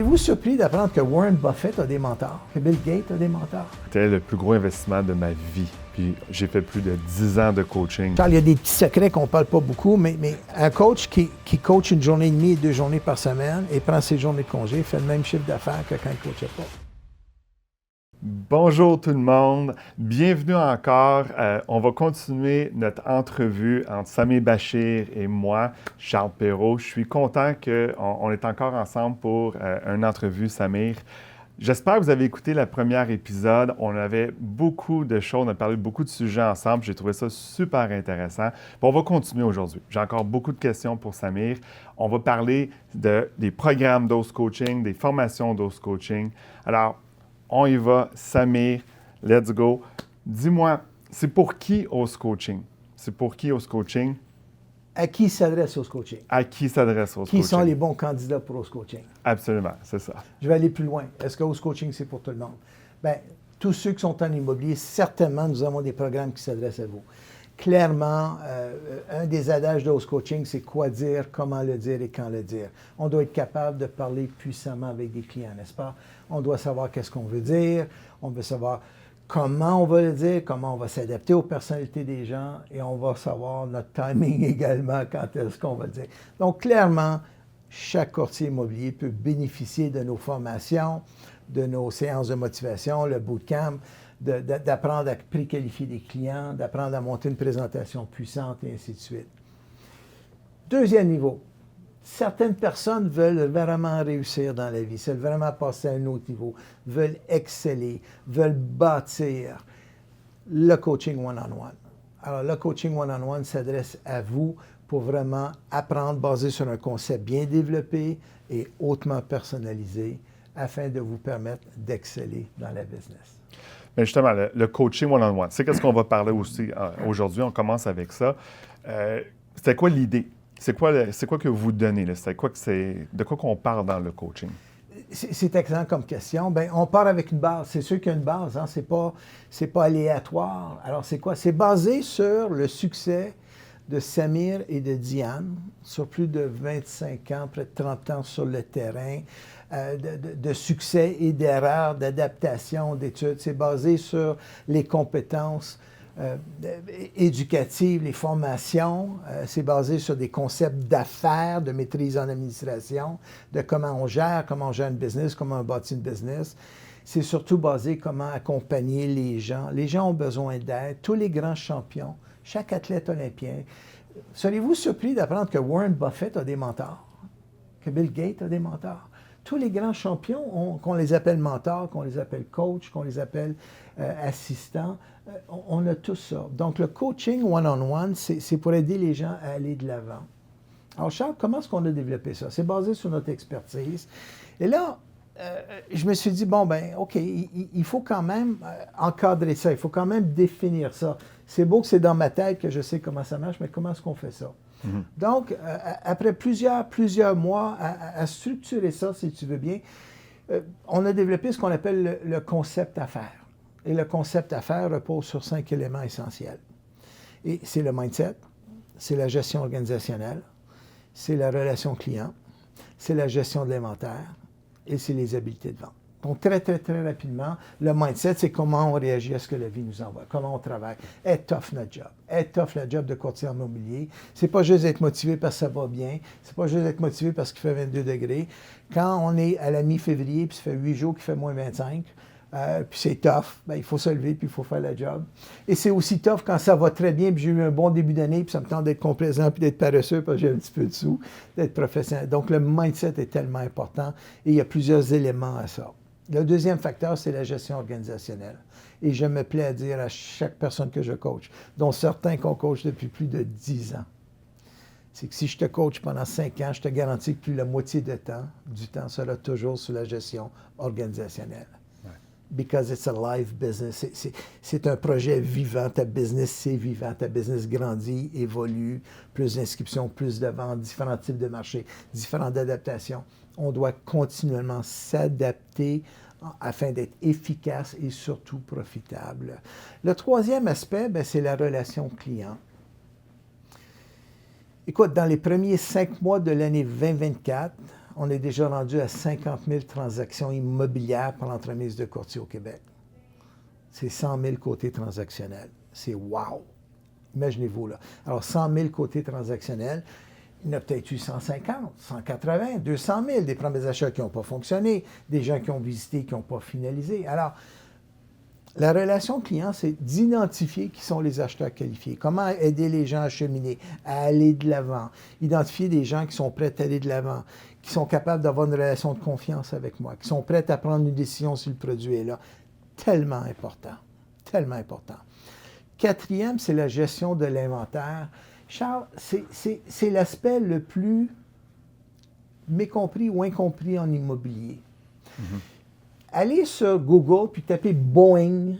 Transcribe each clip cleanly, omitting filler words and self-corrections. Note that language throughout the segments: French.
Seriez-vous surpris d'apprendre que Warren Buffett a des mentors, que Bill Gates a des mentors? C'était le plus gros investissement de ma vie. Puis j'ai fait plus de 10 ans de coaching. Charles, il y a des petits secrets qu'on ne parle pas beaucoup, mais un coach qui coach une journée et demie et 2 journées par semaine et prend ses journées de congé fait le même chiffre d'affaires que quand il ne coachait pas. Bonjour tout le monde, bienvenue encore. On va continuer notre entrevue entre Samir Bachir et moi, Charles Perrault. Je suis content qu'on est encore ensemble pour une entrevue, Samir. J'espère que vous avez écouté le premier épisode. On avait beaucoup de choses, on a parlé de beaucoup de sujets ensemble. J'ai trouvé ça super intéressant. Puis on va continuer aujourd'hui. J'ai encore beaucoup de questions pour Samir. On va parler des programmes d'Ose Coaching, des formations d'Ose Coaching. Alors, on y va, Samir, let's go. Dis-moi, c'est pour qui Ose Coaching? C'est pour qui Ose Coaching? À qui s'adresse Ose Coaching? À qui s'adresse Ose Coaching? Qui sont les bons candidats pour Ose Coaching? Absolument, c'est ça. Je vais aller plus loin. Est-ce que Ose Coaching, c'est pour tout le monde? Bien, tous ceux qui sont en immobilier, certainement, nous avons des programmes qui s'adressent à vous. Clairement, un des adages de Ose Coaching, c'est quoi dire, comment le dire et quand le dire. On doit être capable de parler puissamment avec des clients, n'est-ce pas? On doit savoir qu'est-ce qu'on veut dire, on veut savoir comment on va le dire, comment on va s'adapter aux personnalités des gens et on va savoir notre timing également, quand est-ce qu'on va le dire. Donc, clairement, chaque courtier immobilier peut bénéficier de nos formations, de nos séances de motivation, le bootcamp, d'apprendre à préqualifier des clients, d'apprendre à monter une présentation puissante et ainsi de suite. Deuxième niveau, certaines personnes veulent vraiment réussir dans la vie, veulent vraiment passer à un autre niveau, veulent exceller, veulent bâtir le coaching one-on-one. Alors, le coaching one-on-one s'adresse à vous pour vraiment apprendre basé sur un concept bien développé et hautement personnalisé afin de vous permettre d'exceller dans la business. Mais justement, le coaching one-on-one, c'est ce qu'on va parler aussi aujourd'hui. On commence avec ça. C'était quoi l'idée? C'est quoi que vous donnez? De quoi qu'on parle dans le coaching? C'est excellent comme question. Bien, on part avec une base. C'est sûr qu'il y a une base. Hein? C'est pas aléatoire. Alors, c'est quoi? C'est basé sur le succès de Samir et de Diane, sur plus de 25 ans, près de 30 ans sur le terrain, de succès et d'erreurs, d'adaptation, d'études. C'est basé sur les compétences éducatives, les formations. C'est basé sur des concepts d'affaires, de maîtrise en administration, de comment on gère une business, comment on bâtit une business. C'est surtout basé comment accompagner les gens. Les gens ont besoin d'aide. Tous les grands champions, chaque athlète olympien. Seriez-vous surpris d'apprendre que Warren Buffett a des mentors, que Bill Gates a des mentors? Tous les grands champions, qu'on les appelle mentors, qu'on les appelle coachs, qu'on les appelle assistants, on a tout ça. Donc, le coaching one-on-one, c'est pour aider les gens à aller de l'avant. Alors, Charles, comment est-ce qu'on a développé ça? C'est basé sur notre expertise. Et là, je me suis dit, bon, ben, OK, il faut quand même encadrer ça, il faut quand même définir ça. C'est beau que c'est dans ma tête que je sais comment ça marche, mais comment est-ce qu'on fait ça? Mm-hmm. Donc, après plusieurs mois à structurer ça, si tu veux bien, on a développé ce qu'on appelle le concept affaires. Et le concept affaires repose sur 5 éléments essentiels. Et c'est le mindset, c'est la gestion organisationnelle, c'est la relation client, c'est la gestion de l'inventaire, et c'est les habiletés de vente. Donc, très rapidement, le mindset, c'est comment on réagit à ce que la vie nous envoie, comment on travaille. Être tough notre job. Être tough le job de courtier en immobilier. C'est pas juste être motivé parce que ça va bien. C'est pas juste être motivé parce qu'il fait 22 degrés. Quand on est à la mi-février, puis ça fait 8 jours qu'il fait moins 25, puis c'est tough, bien, il faut se lever, puis il faut faire le job. Et c'est aussi tough quand ça va très bien, puis j'ai eu un bon début d'année, puis ça me tente d'être complaisant, puis d'être paresseux, parce que j'ai un petit peu de sous, d'être professionnel. Donc, le mindset est tellement important, et il y a plusieurs éléments à ça. Le deuxième facteur, c'est la gestion organisationnelle. Et je me plais à dire à chaque personne que je coach, dont certains qu'on coach depuis plus de 10 ans, c'est que si je te coach pendant 5 ans, je te garantis que plus la moitié du temps sera toujours sur la gestion organisationnelle. Because it's a live business. C'est un projet vivant. Ta business, c'est vivant. Ta business grandit, évolue, plus d'inscriptions, plus de ventes, différents types de marchés, différentes adaptations. On doit continuellement s'adapter afin d'être efficace et surtout profitable. Le troisième aspect, c'est la relation client. Écoute, dans les premiers 5 mois de l'année 2024, on est déjà rendu à 50 000 transactions immobilières par l'entremise de courtier au Québec. C'est 100 000 côtés transactionnels. C'est wow! Imaginez-vous, là. Alors, 100 000 côtés transactionnels, il y en a peut-être eu 150, 180, 200 000, des premiers achats qui n'ont pas fonctionné, des gens qui ont visité, qui n'ont pas finalisé. Alors, la relation client, c'est d'identifier qui sont les acheteurs qualifiés, comment aider les gens à cheminer, à aller de l'avant, identifier des gens qui sont prêts à aller de l'avant, qui sont capables d'avoir une relation de confiance avec moi, qui sont prêts à prendre une décision si le produit est là. Tellement important, tellement important. Quatrième, c'est la gestion de l'inventaire. Charles, c'est l'aspect le plus mécompris ou incompris en immobilier. Allez sur Google puis tapez Boeing,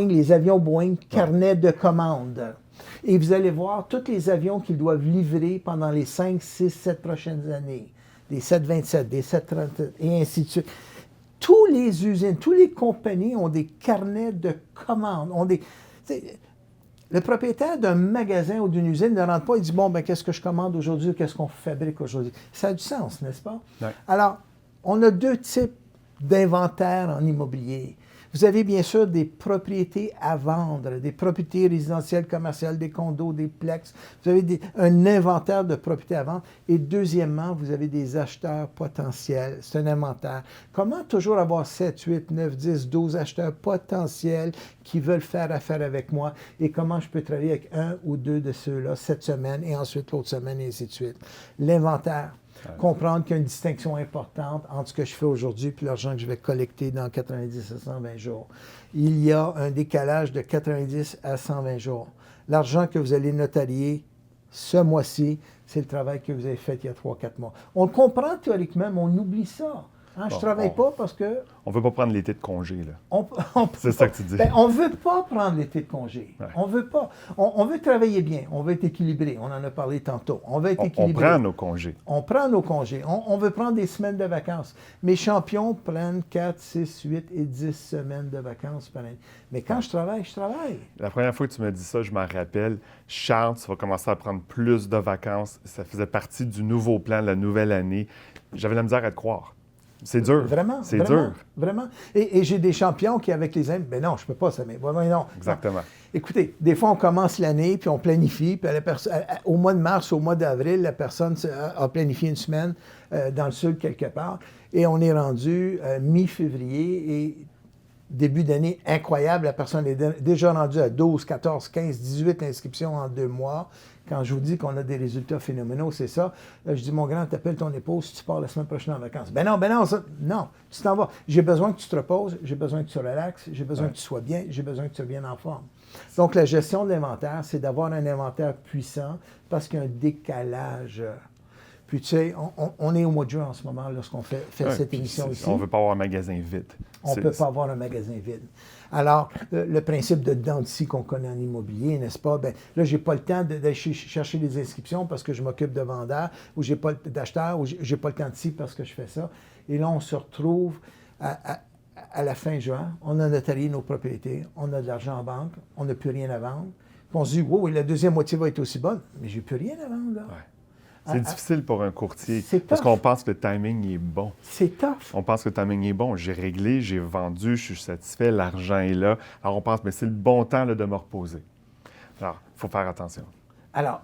les avions Boeing, carnet de commandes. Et vous allez voir tous les avions qu'ils doivent livrer pendant les 5, 6, 7 prochaines années. Des 727, des 737 et ainsi de suite. Tous les usines, toutes les compagnies ont des carnets de commandes. Le propriétaire d'un magasin ou d'une usine ne rentre pas et dit « Bon, ben qu'est-ce que je commande aujourd'hui? Qu'est-ce qu'on fabrique aujourd'hui? » Ça a du sens, n'est-ce pas? Oui. Alors, on a deux types d'inventaire en immobilier. Vous avez bien sûr des propriétés à vendre, des propriétés résidentielles, commerciales, des condos, des plex. Vous avez un inventaire de propriétés à vendre. Et deuxièmement, vous avez des acheteurs potentiels. C'est un inventaire. Comment toujours avoir 7, 8, 9, 10, 12 acheteurs potentiels qui veulent faire affaire avec moi et comment je peux travailler avec un ou deux de ceux-là cette semaine et ensuite l'autre semaine et ainsi de suite. L'inventaire. Comprendre qu'il y a une distinction importante entre ce que je fais aujourd'hui et l'argent que je vais collecter dans 90 à 120 jours. Il y a un décalage de 90 à 120 jours. L'argent que vous allez notarier ce mois-ci, c'est le travail que vous avez fait il y a 3-4 mois. On le comprend théoriquement, mais on oublie ça. Hein, je ne travaille pas parce que... On ne veut pas prendre l'été de congé, là. C'est ça que tu dis. Ben, on ne veut pas prendre l'été de congé. Ouais. On veut pas. On veut travailler bien. On veut être équilibré. On en a parlé tantôt. On veut être équilibré. On prend nos congés. On prend nos congés. On veut prendre des semaines de vacances. Mes champions prennent 4, 6, 8 et 10 semaines de vacances par année. Mais quand je travaille, je travaille. La première fois que tu m'as dit ça, je m'en rappelle. Charles, tu vas commencer à prendre plus de vacances. Ça faisait partie du nouveau plan de la nouvelle année. J'avais la misère à te croire. C'est dur. Vraiment. C'est vraiment, dur. Vraiment. Et j'ai des champions qui, avec les amis, ben non, je ne peux pas, ça. Mais non. Exactement. Non. Écoutez, des fois, on commence l'année, puis on planifie, puis au mois de mars, au mois d'avril, la personne a planifié une semaine dans le sud quelque part, et on est rendu mi-février, et début d'année incroyable, la personne est déjà rendue à 12, 14, 15, 18 inscriptions en 2 mois. Quand je vous dis qu'on a des résultats phénoménaux, c'est ça. Là, je dis, mon grand, t'appelles ton épouse, tu pars la semaine prochaine en vacances. Ben non, non, tu t'en vas. J'ai besoin que tu te reposes, j'ai besoin que tu relaxes, j'ai besoin que tu sois bien, j'ai besoin que tu sois bien en forme. Donc, la gestion de l'inventaire, c'est d'avoir un inventaire puissant parce qu'il y a un décalage. Puis, tu sais, on est au mois de juin en ce moment lorsqu'on fait cette émission ici. On ne veut pas avoir un magasin vide. On ne peut pas avoir un magasin vide. Alors, le principe de dents de scie qu'on connaît en immobilier, n'est-ce pas? Bien, là, je n'ai pas le temps d'aller chercher des inscriptions parce que je m'occupe de vendeurs, ou j'ai pas d'acheteurs, ou j'ai pas le temps de scie parce que je fais ça. Et là, on se retrouve à la fin juin, on a notarié nos propriétés, on a de l'argent en banque, on n'a plus rien à vendre. Puis on se dit, wow, la deuxième moitié va être aussi bonne, mais j'ai plus rien à vendre, là. Ouais. C'est difficile pour un courtier parce parce qu'on pense que le timing est bon. C'est tough. On pense que le timing est bon. J'ai réglé, j'ai vendu, je suis satisfait, l'argent est là. Alors on pense, mais c'est le bon temps là, de me reposer. Alors, il faut faire attention. Alors,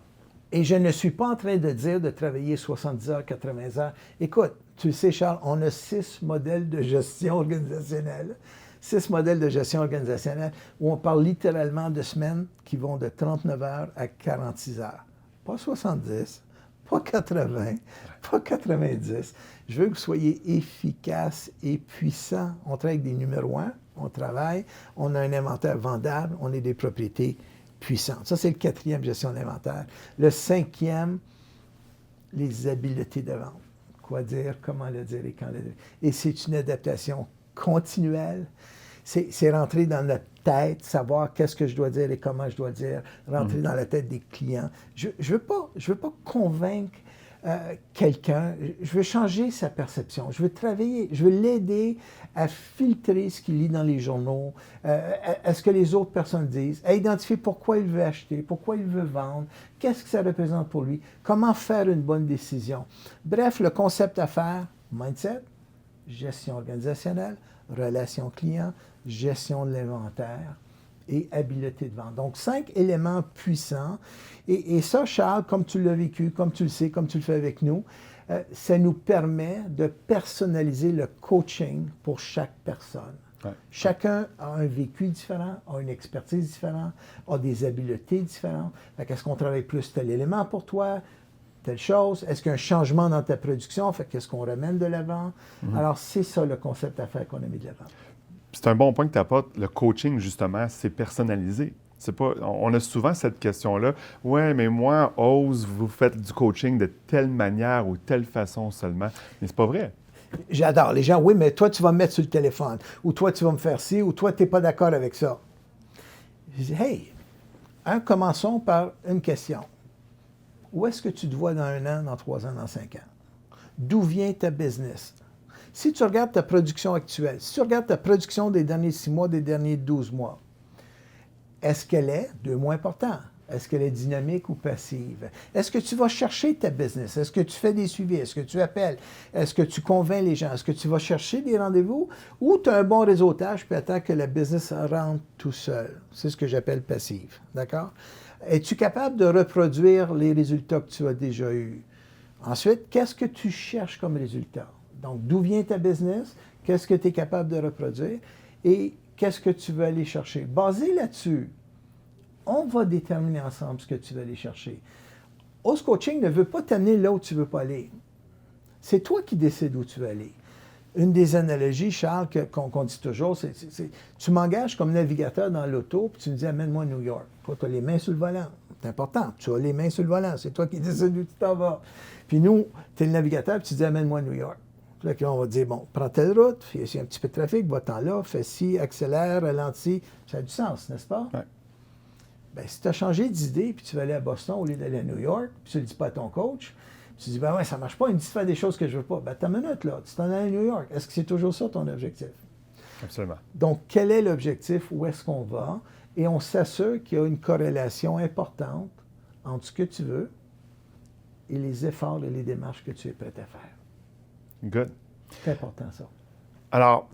et je ne suis pas en train de dire de travailler 70 heures, 80 heures. Écoute, tu le sais, Charles, on a 6 modèles de gestion organisationnelle. 6 modèles de gestion organisationnelle où on parle littéralement de semaines qui vont de 39 heures à 46 heures. Pas 70. Pas 80, pas 90. Je veux que vous soyez efficace et puissant. On travaille avec des numéros 1, on travaille, on a un inventaire vendable, on est des propriétés puissantes. Ça, c'est le 4e, gestion de l'inventaire. Le 5e, les habiletés de vente. Quoi dire, comment le dire et quand le dire. Et c'est une adaptation continuelle. C'est rentrer dans notre tête, savoir qu'est-ce que je dois dire et comment je dois dire, rentrer dans la tête des clients. Je veux pas convaincre quelqu'un, je veux changer sa perception, je veux travailler, je veux l'aider à filtrer ce qu'il lit dans les journaux, à ce que les autres personnes disent, à identifier pourquoi il veut acheter, pourquoi il veut vendre, qu'est-ce que ça représente pour lui, comment faire une bonne décision. Bref, le concept à faire, mindset, gestion organisationnelle, relations clients, gestion de l'inventaire et habileté de vente. Donc, 5 éléments puissants. Et ça, Charles, comme tu l'as vécu, comme tu le sais, comme tu le fais avec nous, ça nous permet de personnaliser le coaching pour chaque personne. Ouais. Chacun a un vécu différent, a une expertise différente, a des habiletés différentes. Est-ce qu'on travaille plus tel élément pour toi, telle chose? Est-ce qu'il y a un changement dans ta production? Qu'est-ce qu'on ramène de l'avant? Mm-hmm. Alors, c'est ça le concept à faire qu'on a mis de l'avant. C'est un bon point que tu apportes. Le coaching, justement, c'est personnalisé. C'est pas, on a souvent cette question-là. « Ouais, mais moi, Ose, vous faites du coaching de telle manière ou telle façon seulement. » Mais c'est pas vrai. J'adore. Les gens, oui, mais toi, tu vas me mettre sur le téléphone. Ou toi, tu vas me faire ci. Ou toi, tu n'es pas d'accord avec ça. Je dis, hey, commençons par une question. Où est-ce que tu te vois dans 1 an, dans 3 ans, dans 5 ans? D'où vient ta business? Si tu regardes ta production actuelle, si tu regardes ta production des derniers 6 mois, des derniers 12 mois, est-ce qu'elle est, 2 mots importants, est-ce qu'elle est dynamique ou passive? Est-ce que tu vas chercher ta business? Est-ce que tu fais des suivis? Est-ce que tu appelles? Est-ce que tu convaincs les gens? Est-ce que tu vas chercher des rendez-vous? Ou tu as un bon réseautage puis attends que la business rentre tout seul? C'est ce que j'appelle passive. D'accord? Es-tu capable de reproduire les résultats que tu as déjà eus? Ensuite, qu'est-ce que tu cherches comme résultat? Donc, d'où vient ta business? Qu'est-ce que tu es capable de reproduire? Et qu'est-ce que tu veux aller chercher? Basé là-dessus, on va déterminer ensemble ce que tu veux aller chercher. Ose Coaching ne veut pas t'amener là où tu ne veux pas aller. C'est toi qui décides où tu veux aller. Une des analogies, Charles, qu'on dit toujours, c'est tu m'engages comme navigateur dans l'auto, puis tu me dis « Amène-moi à New York ». Toi, tu as les mains sur le volant. C'est important. Tu as les mains sur le volant. C'est toi qui décides où tu t'en vas. Puis nous, tu es le navigateur, puis tu dis « Amène-moi à New York ». Là, on va dire, bon, prends telle route, il y a un petit peu de trafic, va-t'en là, fais ci, accélère, ralentis. Ça a du sens, n'est-ce pas? Oui. Bien, si tu as changé d'idée, puis tu vas aller à Boston au lieu d'aller à New York, puis tu ne le dis pas à ton coach, puis tu dis, ben ouais, ça ne marche pas, il me dit de faire des choses que je ne veux pas. Ben, t'as une minute, là, tu t'en allais à New York. Est-ce que c'est toujours ça ton objectif? Absolument. Donc, quel est l'objectif? Où est-ce qu'on va? Et on s'assure qu'il y a une corrélation importante entre ce que tu veux et les efforts et les démarches que tu es prêt à faire. Good. C'est important, ça. Alors,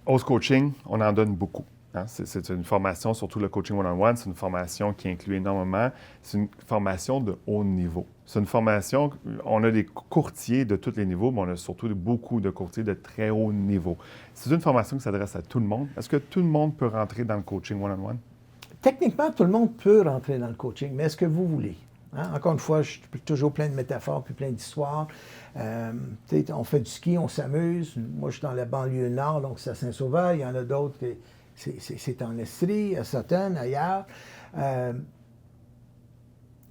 Ose Coaching, on en donne beaucoup. Hein? C'est une formation, surtout le coaching one-on-one, c'est une formation qui inclut énormément. C'est une formation de haut niveau. C'est une formation, on a des courtiers de tous les niveaux, mais on a surtout beaucoup de courtiers de très haut niveau. C'est une formation qui s'adresse à tout le monde. Est-ce que tout le monde peut rentrer dans le coaching one-on-one? Techniquement, tout le monde peut rentrer dans le coaching, mais est-ce que vous voulez? Hein? Encore une fois, je suis toujours plein de métaphores puis plein d'histoires. On fait du ski, on s'amuse. Moi, je suis dans la banlieue nord, donc c'est à Saint-Sauveur. Il y en a d'autres, c'est en Estrie, à Sutton, ailleurs.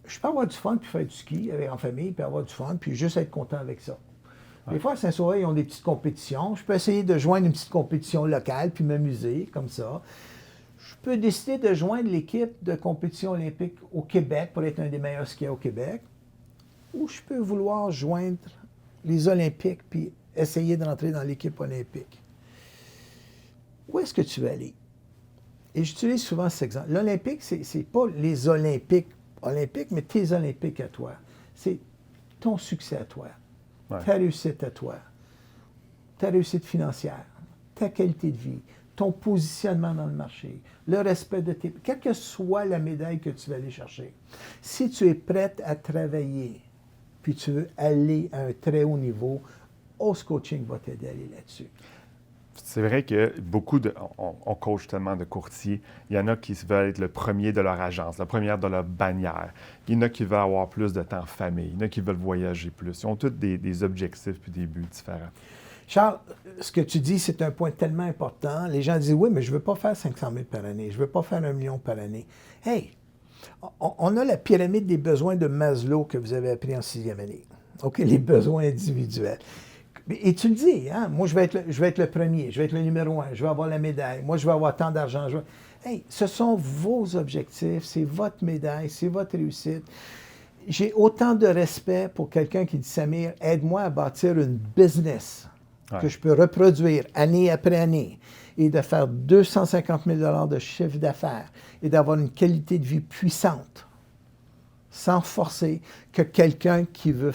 Je peux avoir du fun puis faire du ski en famille, puis avoir du fun, puis juste être content avec ça. Ouais. Des fois, à Saint-Sauveur, ils ont des petites compétitions. Je peux essayer de joindre une petite compétition locale puis m'amuser comme ça. Je peux décider de joindre l'équipe de compétition olympique au Québec pour être un des meilleurs skieurs au Québec. Ou je peux vouloir joindre les Olympiques puis essayer de rentrer dans l'équipe olympique. Où est-ce que tu veux aller? Et j'utilise souvent cet exemple. L'Olympique, c'est pas les olympiques, mais tes Olympiques à toi. C'est ton succès à toi, ta réussite à toi, ta réussite financière, ta qualité de vie, ton positionnement dans le marché, le respect de tes... Quelle que soit la médaille que tu vas aller chercher, si tu es prête à travailler, puis tu veux aller à un très haut niveau, Ose Coaching va t'aider à aller là-dessus. C'est vrai que on coach tellement de courtiers. Il y en a qui veulent être le premier de leur agence, la première de leur bannière. Il y en a qui veulent avoir plus de temps en famille. Il y en a qui veulent voyager plus. Ils ont tous des objectifs puis des buts différents. Charles, ce que tu dis, c'est un point tellement important. Les gens disent, oui, mais je ne veux pas faire 500 000 par année. Je ne veux pas faire 1 million par année. Hey, on a la pyramide des besoins de Maslow que vous avez appris en 6e année. OK, les besoins individuels. Et tu le dis, hein? Moi, je vais être le premier, je vais être le numéro 1, je vais avoir la médaille, moi, je vais avoir tant d'argent. Hey, ce sont vos objectifs, c'est votre médaille, c'est votre réussite. j'ai autant de respect pour quelqu'un qui dit, Samir, aide-moi à bâtir une business que je peux reproduire année après année et de faire 250 000 de chiffre d'affaires et d'avoir une qualité de vie puissante sans forcer que quelqu'un qui va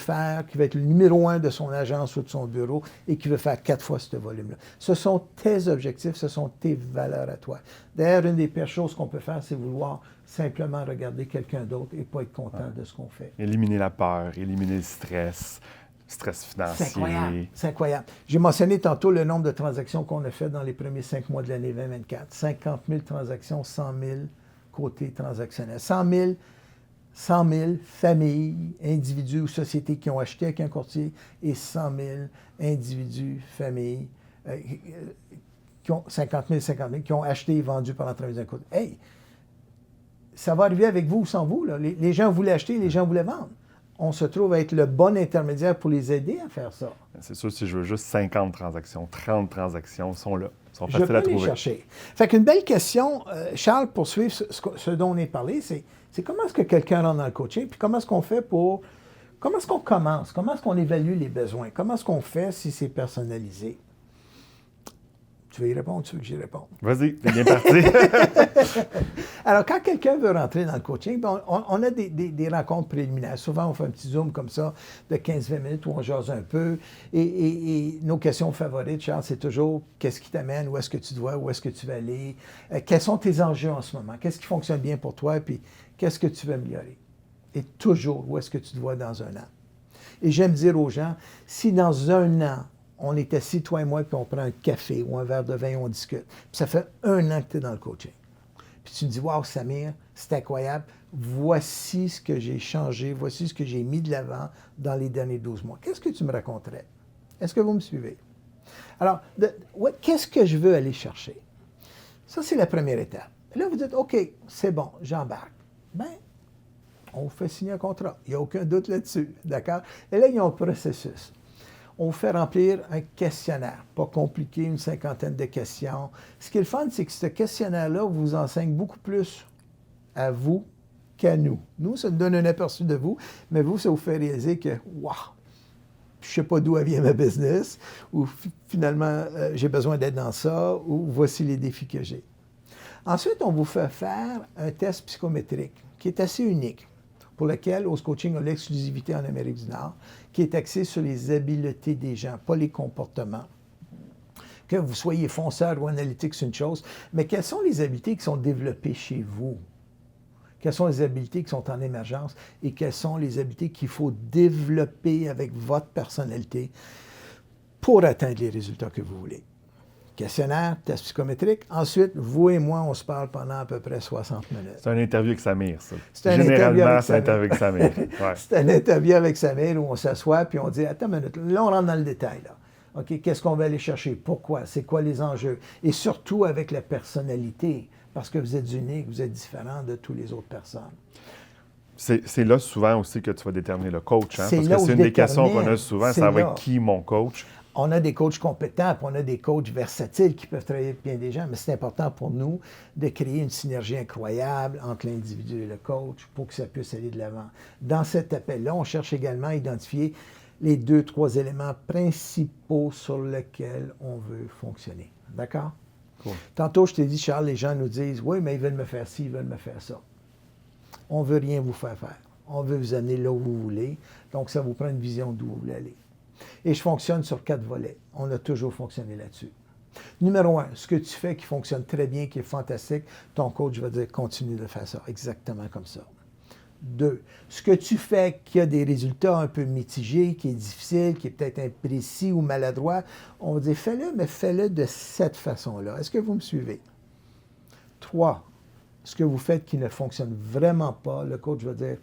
être le numéro 1 de son agence ou de son bureau et qui veut faire 4 fois ce volume-là. Ce sont tes objectifs, ce sont tes valeurs à toi. D'ailleurs, une des pires choses qu'on peut faire, c'est vouloir simplement regarder quelqu'un d'autre et pas être content de ce qu'on fait. Éliminer la peur, éliminer le stress financier. C'est incroyable. C'est incroyable. J'ai mentionné tantôt le nombre de transactions qu'on a fait dans les premiers 5 mois de l'année 2024. 50 000 transactions, 100 000 côté transactionnel. 100 000 familles, individus ou sociétés qui ont acheté avec un courtier et 100 000 individus, familles, qui ont 50 000, qui ont acheté et vendu par l'entremise d'un courtier. Hey, ça va arriver avec vous ou sans vous. Là. Les gens voulaient acheter, les gens voulaient vendre. On se trouve à être le bon intermédiaire pour les aider à faire ça. C'est sûr, si je veux juste 50 transactions, 30 transactions, sont là. Sont faciles à trouver. Je peux les chercher. Fait qu'une belle question, Charles, pour suivre ce dont on est parlé, c'est comment est-ce que quelqu'un rentre dans le coaching, puis comment est-ce qu'on fait pour... Comment est-ce qu'on commence? Comment est-ce qu'on évalue les besoins? Comment est-ce qu'on fait si c'est personnalisé? Tu veux y répondre? Tu veux que j'y réponde? Vas-y, t'es bien parti. Alors, quand quelqu'un veut rentrer dans le coaching, on a des rencontres préliminaires. Souvent, on fait un petit zoom comme ça de 15-20 minutes où on jase un peu. Et nos questions favorites, Charles, c'est toujours qu'est-ce qui t'amène, où est-ce que tu te vois, où est-ce que tu vas aller, quels sont tes enjeux en ce moment, qu'est-ce qui fonctionne bien pour toi, puis qu'est-ce que tu veux améliorer. Et toujours, où est-ce que tu te vois dans un an. Et j'aime dire aux gens, si dans un an, on est assis, toi et moi, puis on prend un café ou un verre de vin et on discute. Puis ça fait un an que tu es dans le coaching. Puis tu me dis, wow, Samir, c'est incroyable. Voici ce que j'ai changé, voici ce que j'ai mis de l'avant dans les derniers 12 mois. Qu'est-ce que tu me raconterais? Est-ce que vous me suivez? Alors, qu'est-ce que je veux aller chercher? Ça, c'est la première étape. Et là, vous dites, OK, c'est bon, j'embarque. Bien, on vous fait signer un contrat. Il n'y a aucun doute là-dessus. D'accord? Et là, il y a un processus. On vous fait remplir un questionnaire, pas compliqué, une 50aine de questions. Ce qui est le fun, c'est que ce questionnaire-là vous enseigne beaucoup plus à vous qu'à nous. Nous, ça nous donne un aperçu de vous, mais vous, ça vous fait réaliser que, wow, je ne sais pas d'où vient ma business, ou finalement, j'ai besoin d'être dans ça, ou voici les défis que j'ai. Ensuite, on vous fait faire un test psychométrique qui est assez unique, pour lequel Ose Coaching a l'exclusivité en Amérique du Nord, qui est axé sur les habiletés des gens, pas les comportements. Que vous soyez fonceur ou analytique, c'est une chose, mais quelles sont les habiletés qui sont développées chez vous? Quelles sont les habiletés qui sont en émergence et quelles sont les habiletés qu'il faut développer avec votre personnalité pour atteindre les résultats que vous voulez? Questionnaire, test psychométrique. Ensuite, vous et moi, on se parle pendant à peu près 60 minutes. C'est une interview avec Samir, ça. Généralement, c'est une interview avec Samir. Ouais. C'est une interview avec Samir où on s'assoit puis on dit, attends une minute, là, on rentre dans le détail. Là. OK, qu'est-ce qu'on va aller chercher? Pourquoi? C'est quoi les enjeux? Et surtout avec la personnalité, parce que vous êtes unique, vous êtes différent de toutes les autres personnes. C'est là souvent aussi que tu vas déterminer le coach. Hein? C'est parce là que où c'est une des questions qu'on a souvent, ça va là. être qui mon coach? On a des coachs compétents, puis on a des coachs versatiles qui peuvent travailler avec bien des gens, mais c'est important pour nous de créer une synergie incroyable entre l'individu et le coach pour que ça puisse aller de l'avant. Dans cet appel-là, on cherche également à identifier les 2-3 éléments principaux sur lesquels on veut fonctionner. D'accord? Cool. Tantôt, je t'ai dit, Charles, les gens nous disent, oui, mais ils veulent me faire ci, ils veulent me faire ça. On ne veut rien vous faire faire. On veut vous amener là où vous voulez. Donc, ça vous prend une vision d'où vous voulez aller. Et je fonctionne sur 4 volets. On a toujours fonctionné là-dessus. Numéro 1, ce que tu fais qui fonctionne très bien, qui est fantastique, ton coach va dire continue de faire ça, exactement comme ça. 2, ce que tu fais qui a des résultats un peu mitigés, qui est difficile, qui est peut-être imprécis ou maladroit, on va dire fais-le, mais fais-le de cette façon-là. Est-ce que vous me suivez? 3, ce que vous faites qui ne fonctionne vraiment pas, le coach va dire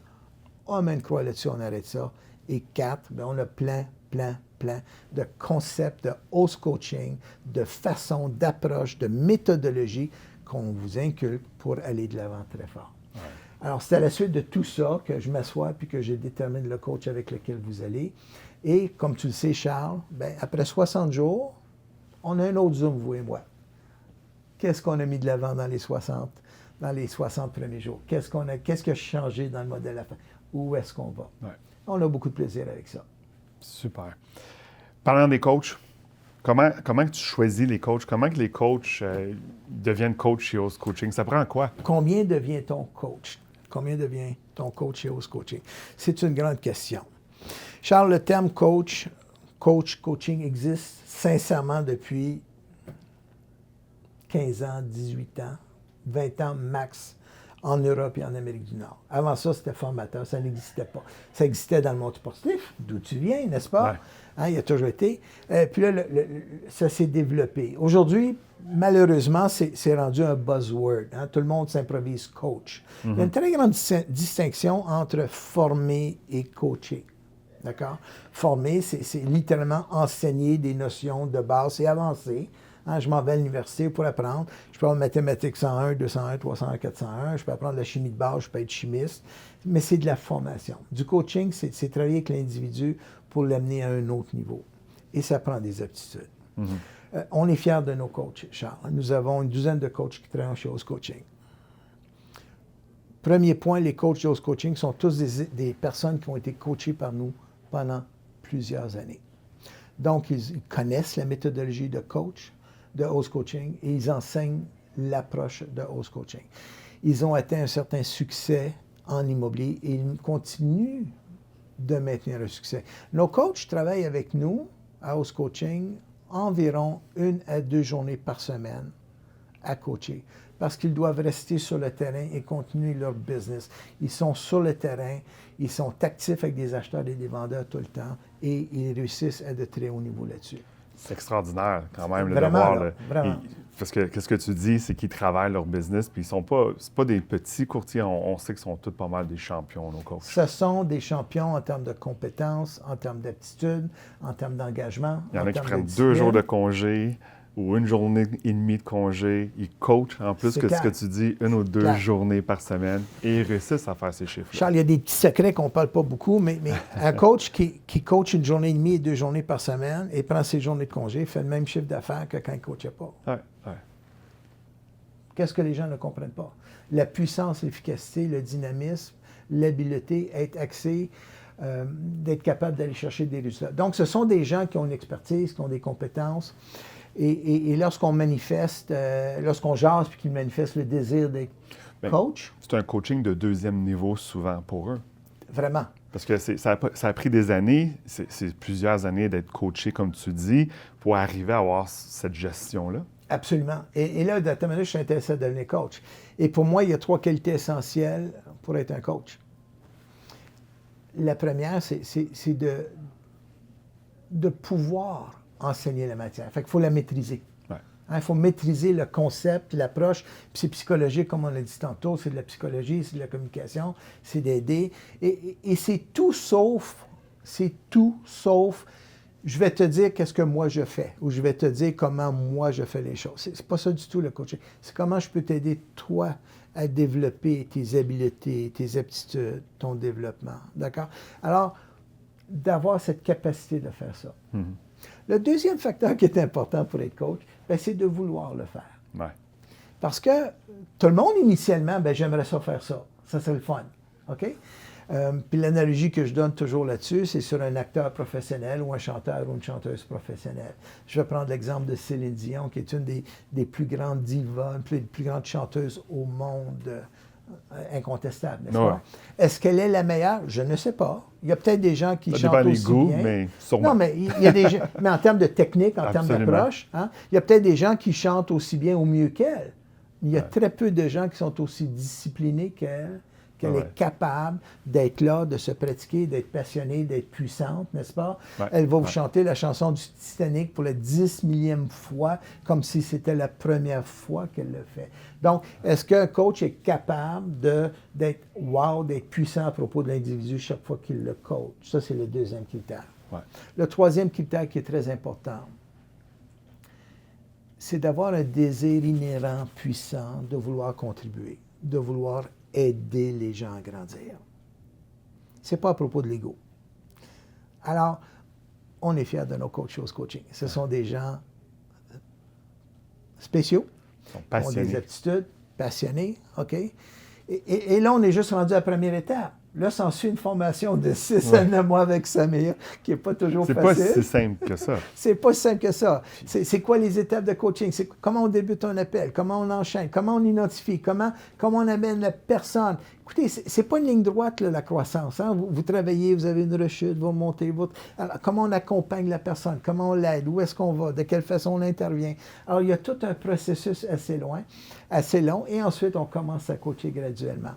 oh, mais une croix là-dessus, on arrête ça. Et 4, bien, on a plein de concepts de Ose Coaching, de façons, d'approches, de méthodologies qu'on vous inculque pour aller de l'avant très fort. Ouais. Alors, c'est à la suite de tout ça que je m'assois puis que je détermine le coach avec lequel vous allez. Et comme tu le sais, Charles, bien, après 60 jours, on a un autre Zoom, vous et moi. Qu'est-ce qu'on a mis de l'avant dans les 60 premiers jours? Qu'est-ce qui a changé dans le modèle à faire? où est-ce qu'on va. Ouais. On a beaucoup de plaisir avec ça. Super. Parlant des coachs, comment que tu choisis les coachs? Comment que les coachs deviennent coachs chez Host Coaching? Ça prend quoi? Combien devient ton coach? Combien devient ton coach chez Host Coaching? C'est une grande question. Charles, le terme coaching existe sincèrement depuis 15 ans, 18 ans, 20 ans max en Europe et en Amérique du Nord. Avant ça, c'était formateur, ça n'existait pas. Ça existait dans le monde sportif, d'où tu viens, n'est-ce pas? Ouais. Hein, il a toujours été. Puis là, ça s'est développé. Aujourd'hui, malheureusement, c'est rendu un buzzword. Hein? Tout le monde s'improvise coach. Il y a une très grande distinction entre former et coacher. D'accord? Former, c'est littéralement enseigner des notions de base et avancer. Hein, je m'en vais à l'université pour apprendre. Je peux apprendre mathématiques 101, 201, 301, 401. Je peux apprendre la chimie de base, je peux être chimiste. Mais c'est de la formation. Du coaching, c'est travailler avec l'individu pour l'amener à un autre niveau. Et ça prend des aptitudes. On est fiers de nos coachs, Charles. Nous avons une douzaine de coachs qui travaillent chez Host Coaching. Premier point, les coachs de Host Coaching sont tous des personnes qui ont été coachées par nous pendant plusieurs années. Donc, ils connaissent la méthodologie de coach, de Host Coaching, et ils enseignent l'approche de Host Coaching. Ils ont atteint un certain succès en immobilier et ils continuent de maintenir le succès. Nos coachs travaillent avec nous à Host Coaching environ 1 à 2 journées par semaine à coacher parce qu'ils doivent rester sur le terrain et continuer leur business. Ils sont sur le terrain, ils sont actifs avec des acheteurs et des vendeurs tout le temps et ils réussissent à de très haut niveau là-dessus. C'est extraordinaire quand même Vraiment, de voir. là, vraiment. Parce que qu'est-ce que tu dis, c'est qu'ils travaillent leur business, puis c'est pas des petits courtiers, on sait qu'ils sont tous pas mal des champions, nos coachs. Ce sont des champions en termes de compétences, en termes d'aptitude, en termes d'engagement. Il y en a qui termes prennent de 2 jours de discipline. congé ou 1 journée et demie de congé. Ils coachent en plus C'est que ce que clair. tu dis, 1 ou 2 Clair. journées par semaine, et ils réussissent à faire ces chiffres-là. Charles, il y a des petits secrets qu'on ne parle pas beaucoup, mais un coach qui coach 1 journée et demie et 2 journées par semaine et prend ses journées de congé fait le même chiffre d'affaires que quand il ne coachait pas. Ouais. Qu'est-ce que les gens ne comprennent pas? La puissance, l'efficacité, le dynamisme, l'habileté, être axé, d'être capable d'aller chercher des résultats. Donc, ce sont des gens qui ont une expertise, qui ont des compétences. Et lorsqu'on manifeste, lorsqu'on jase puis qu'ils manifestent le désir d'être coach, C'est un coaching de 2e niveau souvent pour eux. vraiment. Parce que ça a pris des années, c'est plusieurs années d'être coaché, comme tu dis, pour arriver à avoir cette gestion-là. Absolument. Et là, dans ta manière, je suis intéressé à devenir coach. Et pour moi, il y a 3 qualités essentielles pour être un coach. La première, c'est de pouvoir enseigner la matière. Fait qu'il faut la maîtriser. Ouais. Hein, il faut maîtriser le concept, l'approche. Puis c'est psychologique, comme on l'a dit tantôt, c'est de la psychologie, c'est de la communication, c'est d'aider. Et c'est tout sauf, je vais te dire qu'est-ce que moi je fais, ou je vais te dire comment moi je fais les choses. C'est pas ça du tout le coaching. C'est comment je peux t'aider, toi, à développer tes habiletés, tes aptitudes, ton développement. D'accord? Alors, d'avoir cette capacité de faire ça. Le deuxième facteur qui est important pour être coach, ben, c'est de vouloir le faire. Ouais. Parce que tout le monde, initialement, ben, j'aimerais ça faire ça. Ça, c'est le fun. OK? Puis l'analogie que je donne toujours là-dessus, c'est sur un acteur professionnel ou un chanteur ou une chanteuse professionnelle. Je vais prendre l'exemple de Céline Dion, qui est une des plus grandes divas, une des plus grandes chanteuses au monde, incontestable, n'est-ce Ouais. pas? Est-ce qu'elle est la meilleure? Je ne sais pas. Il y a peut-être des gens qui Ça chantent dépend des aussi goûts, bien. mais sûrement. Non, mais il y a des gens, mais en termes de technique, en termes Absolument. d'approche, hein, il y a peut-être des gens qui chantent aussi bien ou mieux qu'elle. Il y a très peu de gens qui sont aussi disciplinés qu'elle est capable d'être là, de se pratiquer, d'être passionnée, d'être puissante, n'est-ce pas? Ouais. Elle va vous chanter la chanson du Titanic pour la 10 millième fois, comme si c'était la première fois qu'elle le fait. Donc, est-ce qu'un coach est capable d'être wow, d'être puissant à propos de l'individu chaque fois qu'il le coach? Ça, c'est le deuxième critère. Ouais. Le troisième critère qui est très important, c'est d'avoir un désir inhérent puissant de vouloir contribuer, de vouloir aider les gens à grandir. C'est pas à propos de l'ego. Alors, on est fiers de nos coachs Host Coaching. Ce sont des gens spéciaux, Ils sont ont passionnés. des aptitudes, passionnés, OK? Et là, on est juste rendu à la première étape. Là, s'ensuit une formation de 6 à 9 mois avec Samir, qui n'est pas toujours facile. C'est pas si simple que ça. C'est pas si simple que ça. C'est quoi les étapes de coaching? C'est comment on débute un appel, comment on enchaîne, comment on identifie, comment on amène la personne. Écoutez, c'est pas une ligne droite, là, la croissance. Hein? Vous travaillez, vous avez une rechute, vous montez. Alors, comment on accompagne la personne, comment on l'aide, où est-ce qu'on va, de quelle façon on intervient. Alors, il y a tout un processus assez long, et ensuite, on commence à coacher graduellement.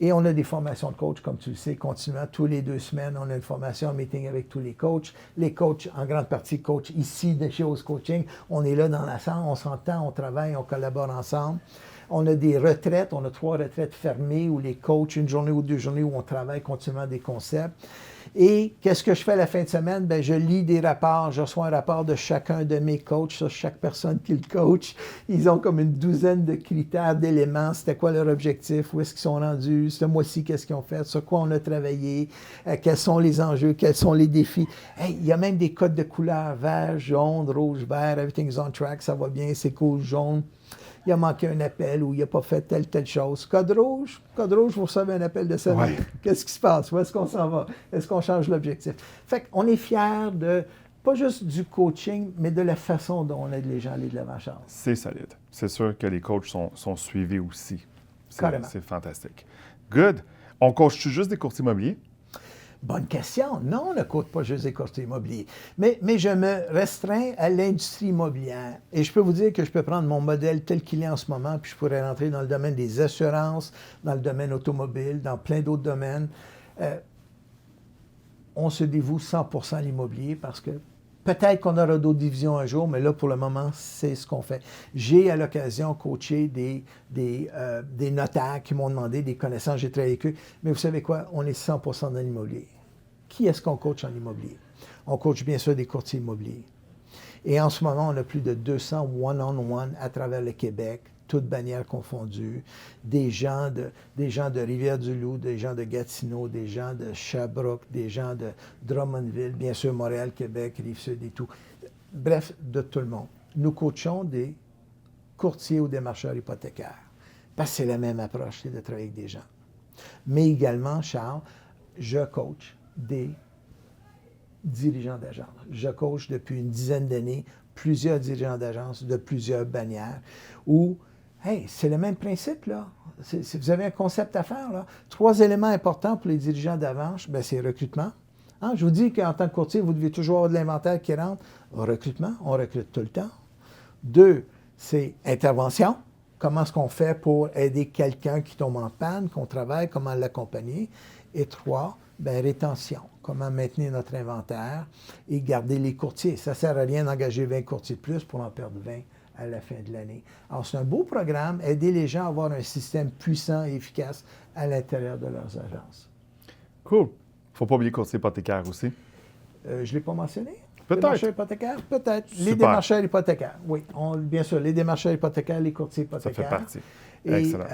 Et on a des formations de coach, comme tu le sais, continuellement. Tous les 2 semaines, on a une formation, un meeting avec tous les coachs. Les coachs, en grande partie, coachent ici de chez Oz Coaching. On est là dans la salle, on s'entend, on travaille, on collabore ensemble. On a des retraites, on a 3 retraites fermées où les coachs, 1 journée ou 2 journées où on travaille continuellement des concepts. Et qu'est-ce que je fais la fin de semaine? Bien, je lis des rapports, je reçois un rapport de chacun de mes coachs sur chaque personne qui le coach. Ils ont comme une douzaine de critères, d'éléments. C'était quoi leur objectif? Où est-ce qu'ils sont rendus? Ce mois-ci, qu'est-ce qu'ils ont fait? Sur quoi on a travaillé? Quels sont les enjeux? Quels sont les défis? Hey, il y a même des codes de couleurs, vert, jaune, rouge, vert, everything's on track, ça va bien, c'est cool, jaune. Il a manqué un appel ou il n'a pas fait telle chose. Code rouge, vous recevez un appel de Samir. Ouais. Qu'est-ce qui se passe? Où est-ce qu'on s'en va? Est-ce qu'on change l'objectif? Fait qu'on est fiers de, pas juste du coaching, mais de la façon dont on aide les gens à aller de l'avant, Charles. C'est solide. C'est sûr que les coachs sont suivis aussi. Carrément. C'est fantastique. Good. On coach-tu juste des courtiers immobiliers? Bonne question. Non, on ne coûte pas juste des courtiers immobiliers. Mais je me restreins à l'industrie immobilière. Et je peux vous dire que je peux prendre mon modèle tel qu'il est en ce moment, puis je pourrais rentrer dans le domaine des assurances, dans le domaine automobile, dans plein d'autres domaines. On se dévoue 100% à l'immobilier parce que peut-être qu'on aura d'autres divisions un jour, mais là, pour le moment, c'est ce qu'on fait. J'ai, à l'occasion, coaché des notaires qui m'ont demandé des connaissances, j'ai travaillé avec eux. Mais vous savez quoi? On est 100% dans l'immobilier. Qui est-ce qu'on coach en immobilier? On coach bien sûr des courtiers immobiliers. Et en ce moment, on a plus de 200 one-on-one à travers le Québec, toutes bannières confondues, des gens de Rivière-du-Loup, des gens de Gatineau, des gens de Sherbrooke, des gens de Drummondville, bien sûr Montréal, Québec, Rive-Sud et tout. Bref, de tout le monde. Nous coachons des courtiers ou des marcheurs hypothécaires. Parce que c'est la même approche, c'est de travailler avec des gens. Mais également, Charles, je coach des dirigeants d'agence. Je coach depuis une dizaine d'années plusieurs dirigeants d'agence de plusieurs bannières où, hey, c'est le même principe, là. Vous avez un concept à faire, là. 3 éléments importants pour les dirigeants d'agence, bien, c'est recrutement. Hein? Je vous dis qu'en tant que courtier, vous devez toujours avoir de l'inventaire qui rentre. Recrutement, on recrute tout le temps. 2, c'est intervention. Comment est-ce qu'on fait pour aider quelqu'un qui tombe en panne, qu'on travaille, comment l'accompagner. Et 3, bien, rétention. Comment maintenir notre inventaire et garder les courtiers. Ça ne sert à rien d'engager 20 courtiers de plus pour en perdre 20 à la fin de l'année. Alors, c'est un beau programme, aider les gens à avoir un système puissant et efficace à l'intérieur de leurs agences. Cool. Il ne faut pas oublier courtier hypothécaire aussi. Je ne l'ai pas mentionné. Peut-être. Les démarcheurs hypothécaires? Peut-être. Super. Les démarcheurs hypothécaires, oui. Bien sûr, les démarcheurs hypothécaires, les courtiers hypothécaires. Ça fait partie. Et excellent.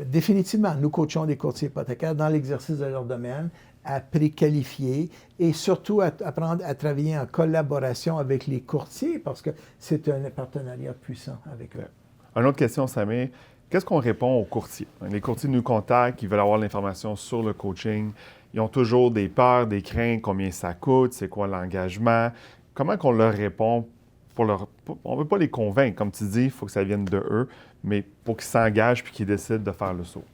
Définitivement, nous coachons des courtiers hypothécaires dans l'exercice de leur domaine, à préqualifier et surtout à apprendre à travailler en collaboration avec les courtiers parce que c'est un partenariat puissant avec eux. Une autre question, Samir. Qu'est-ce qu'on répond aux courtiers? Les courtiers nous contactent, ils veulent avoir l'information sur le coaching. Ils ont toujours des peurs, des craintes, combien ça coûte, c'est quoi l'engagement. Comment qu'on leur répond on ne veut pas les convaincre, comme tu dis, il faut que ça vienne de eux, mais pour qu'ils s'engagent puis qu'ils décident de faire le saut?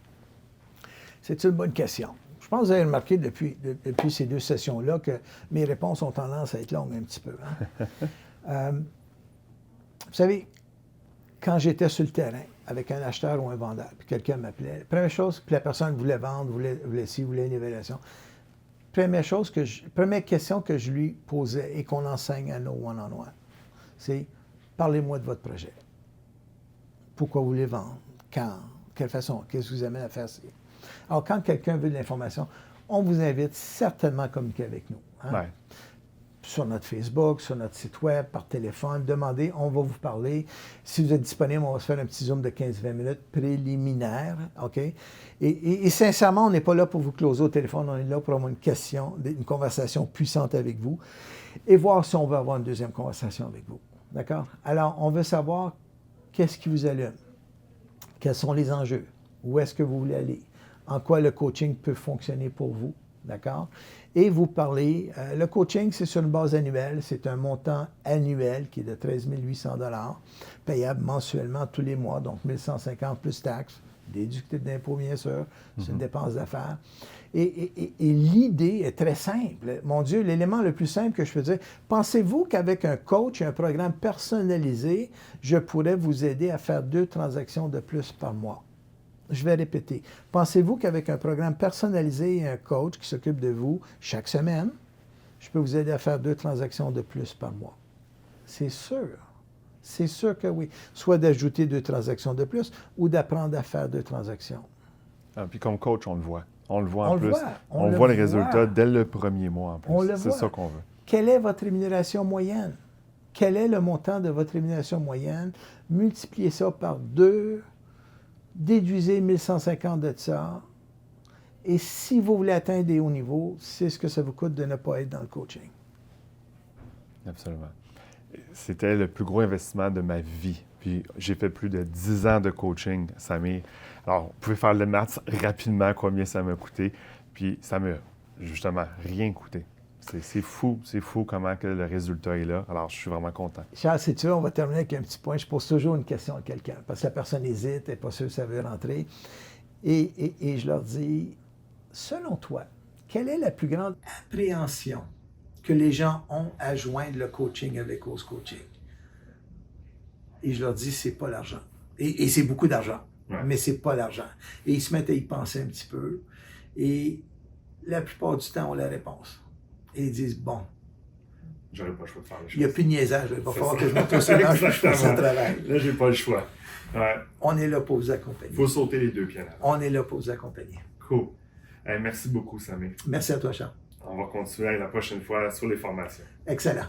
C'est une bonne question. Je pense que vous avez remarqué depuis ces 2 sessions-là que mes réponses ont tendance à être longues un petit peu. Hein? Vous savez, quand j'étais sur le terrain avec un acheteur ou un vendeur, puis quelqu'un m'appelait, la première chose, puis la personne voulait vendre, voulait une évaluation, première question que je lui posais et qu'on enseigne à nos one-on-one, c'est « Parlez-moi de votre projet. Pourquoi vous voulez vendre? Quand? Quelle façon? Qu'est-ce que vous amène à faire? » Alors, quand quelqu'un veut de l'information, on vous invite certainement à communiquer avec nous. Hein? Ouais. Sur notre Facebook, sur notre site web, par téléphone, demandez, on va vous parler. Si vous êtes disponible, on va se faire un petit zoom de 15-20 minutes préliminaire, OK? Et sincèrement, on n'est pas là pour vous closer au téléphone, on est là pour avoir une conversation puissante avec vous et voir si on veut avoir une deuxième conversation avec vous, d'accord? Alors, on veut savoir qu'est-ce qui vous allume, quels sont les enjeux, où est-ce que vous voulez aller, en quoi le coaching peut fonctionner pour vous, d'accord? Et vous parlez, le coaching, c'est sur une base annuelle, c'est un montant annuel qui est de 13 800 $, payable mensuellement tous les mois, donc 1 150 plus taxes, déductible d'impôts, bien sûr, c'est une dépense d'affaires. Et l'idée est très simple. Mon Dieu, l'élément le plus simple que je peux dire, pensez-vous qu'avec un coach et un programme personnalisé, je pourrais vous aider à faire 2 transactions de plus par mois? Je vais répéter. Pensez-vous qu'avec un programme personnalisé et un coach qui s'occupe de vous chaque semaine, je peux vous aider à faire 2 transactions de plus par mois? C'est sûr. C'est sûr que oui. Soit d'ajouter 2 transactions de plus ou d'apprendre à faire 2 transactions. Ah, puis comme coach, on le voit. On le voit en On le plus. voit. On voit les résultats dès le premier mois en plus. On le C'est voit. ça qu'on veut. Quelle est votre rémunération moyenne? Quel est le montant de votre rémunération moyenne? Multipliez ça par 2, déduisez 1150 de ça. Et si vous voulez atteindre des hauts niveaux, c'est ce que ça vous coûte de ne pas être dans le coaching. Absolument. C'était le plus gros investissement de ma vie. Puis j'ai fait plus de 10 ans de coaching, Samy. Alors, vous pouvez faire le maths rapidement, combien ça m'a coûté. Puis ça m'a, justement, rien coûté. C'est fou comment que le résultat est là. Alors, je suis vraiment content. Charles, si tu veux, on va terminer avec un petit point. Je pose toujours une question à quelqu'un, parce que la personne hésite, elle n'est pas sûre que ça veut rentrer. Et je leur dis, selon toi, quelle est la plus grande appréhension que les gens ont à joindre le coaching avec Ose Coaching? Et je leur dis, c'est pas l'argent. Et c'est beaucoup d'argent, mais c'est pas l'argent. Et ils se mettent à y penser un petit peu. Et la plupart du temps, on a la réponse. Et ils disent, bon, j'aurais pas le choix de faire les choses. Il n'y a plus de niaisage. Il va falloir que je me trouve ça et je fasse un travail. Là, j'ai pas le choix. Ouais. On est là pour vous accompagner. Il faut sauter les 2 pieds en avant. On est là pour vous accompagner. Cool. Merci beaucoup, Samy. Merci à toi, Charles. On va continuer la prochaine fois sur les formations. Excellent.